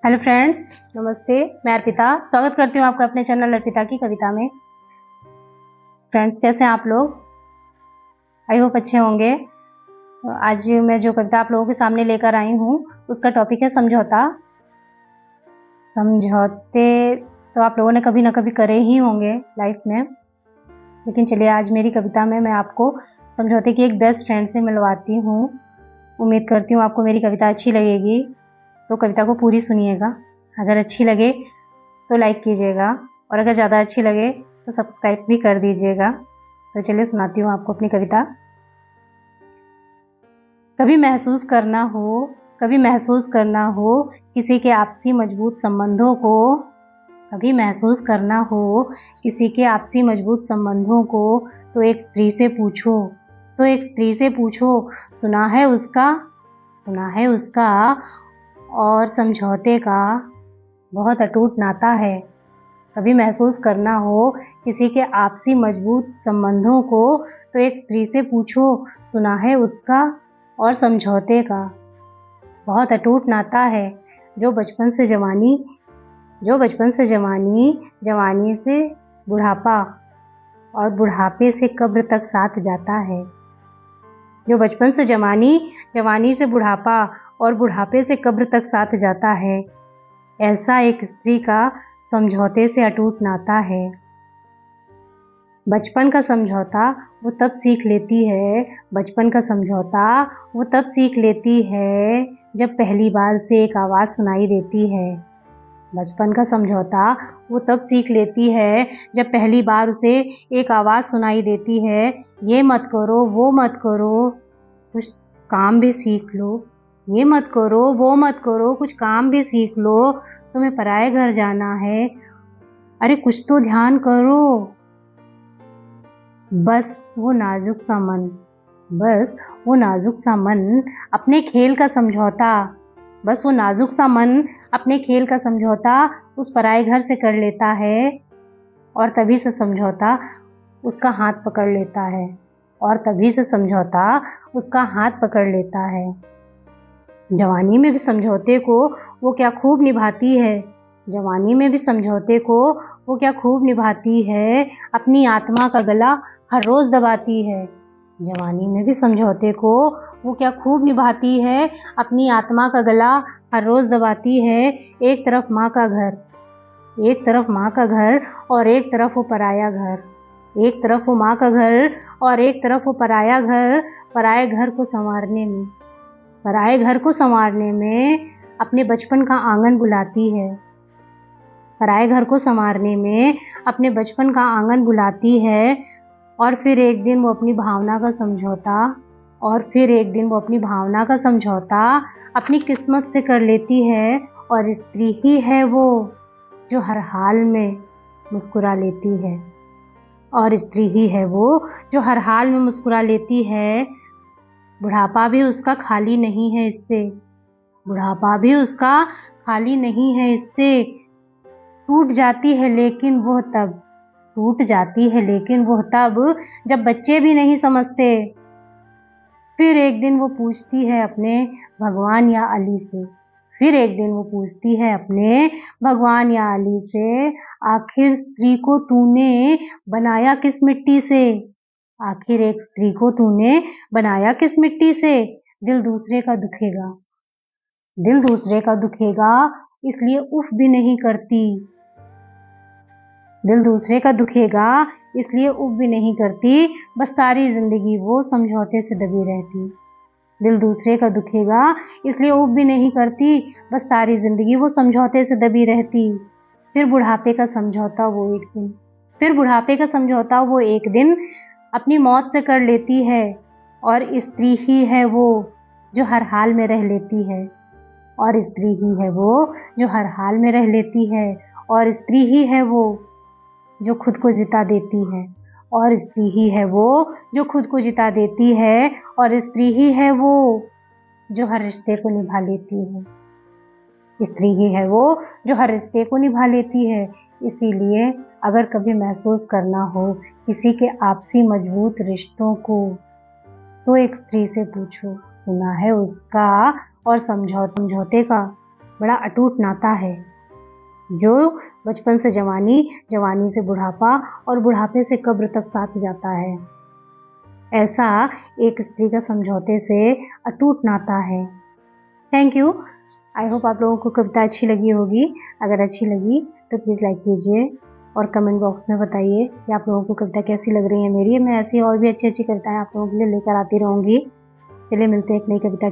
Hello friends, नमस्ते। मैं अर्पिता स्वागत करती हूँ आपका अपने चैनल अर्पिता की कविता में। फ्रेंड्स, कैसे हैं आप लोग? आई होप अच्छे होंगे। तो आज मैं जो कविता आप लोगों के सामने लेकर आई हूँ उसका टॉपिक है समझौता। समझौते तो आप लोगों ने कभी ना कभी करे ही होंगे लाइफ में, लेकिन चलिए आज मेरी कविता में मैं आपको समझौते की एक बेस्ट फ्रेंड से मिलवाती हूँ। उम्मीद करती हूँ आपको मेरी कविता अच्छी लगेगी, तो कविता को पूरी सुनिएगा। अगर अच्छी लगे तो लाइक कीजिएगा और अगर ज़्यादा अच्छी लगे तो सब्सक्राइब भी कर दीजिएगा। तो चलिए सुनाती हूँ आपको अपनी कविता। कभी महसूस करना हो किसी के आपसी मजबूत संबंधों को, कभी महसूस करना हो किसी के आपसी मजबूत संबंधों को, तो एक स्त्री से पूछो सुना है उसका और समझौते का बहुत अटूट नाता है। कभी महसूस करना हो किसी के आपसी मजबूत संबंधों को, तो एक स्त्री से पूछो सुना है उसका और समझौते का बहुत अटूट नाता है। जो बचपन से जवानी, जवानी से बुढ़ापा और बुढ़ापे से कब्र तक साथ जाता है। जो बचपन से जवानी से बुढ़ापा और बुढ़ापे से कब्र तक साथ जाता है, ऐसा एक स्त्री का समझौते से अटूट नाता है। बचपन का समझौता वो तब सीख लेती है जब पहली बार उसे एक आवाज़ सुनाई देती है। बचपन का समझौता वो तब सीख लेती है जब पहली बार उसे एक आवाज़ सुनाई देती है, ये मत करो वो मत करो कुछ काम भी सीख लो, ये मत करो वो मत करो कुछ काम भी सीख लो, तुम्हें पराए घर जाना है, अरे कुछ तो ध्यान करो। बस वो नाजुक सा मन अपने खेल का समझौता उस पराए घर से कर लेता है और तभी से समझौता उसका हाथ पकड़ लेता है। जवानी में भी समझौते को वो क्या खूब निभाती है, अपनी आत्मा का गला हर रोज़ दबाती है। जवानी में भी समझौते को वो क्या खूब निभाती है, अपनी आत्मा का गला हर रोज़ दबाती है। एक तरफ माँ का घर और एक तरफ वो पराया घर, पराए घर को संवारने में अपने बचपन का आंगन बुलाती है। और फिर एक दिन वो अपनी भावना का समझौता अपनी किस्मत से कर लेती है। और स्त्री ही है वो जो हर हाल में मुस्कुरा लेती है। बुढ़ापा भी उसका खाली नहीं है इससे, टूट जाती है लेकिन वो तब जब बच्चे भी नहीं समझते। फिर एक दिन वो पूछती है अपने भगवान या अली से, आखिर स्त्री को तूने बनाया किस मिट्टी से? दिल दूसरे का दुखेगा इसलिए उफ भी नहीं करती, बस सारी जिंदगी वो समझौते से दबी रहती। फिर बुढ़ापे का समझौता वो एक दिन अपनी मौत से कर लेती है। और स्त्री ही है वो जो हर हाल में रह लेती है, और स्त्री ही है वो जो खुद को जिता देती है, और स्त्री ही है वो जो हर रिश्ते को निभा लेती है। इसीलिए अगर कभी महसूस करना हो किसी के आपसी मजबूत रिश्तों को, तो एक स्त्री से पूछो सुना है उसका और समझौते का बड़ा अटूट नाता है जो बचपन से जवानी, जवानी से बुढ़ापा और बुढ़ापे से कब्र तक साथ जाता है। ऐसा एक स्त्री का समझौते से अटूट नाता है। Thank you. आई होप आप लोगों को कविता अच्छी लगी होगी। अगर अच्छी लगी तो प्लीज़ लाइक कीजिए और कमेंट बॉक्स में बताइए कि आप लोगों को कविता कैसी लग रही है मेरी। मैं ऐसी और भी अच्छी अच्छी कविताएं आप लोगों के लिए लेकर आती रहूँगी। चलिए मिलते हैं एक नई कविता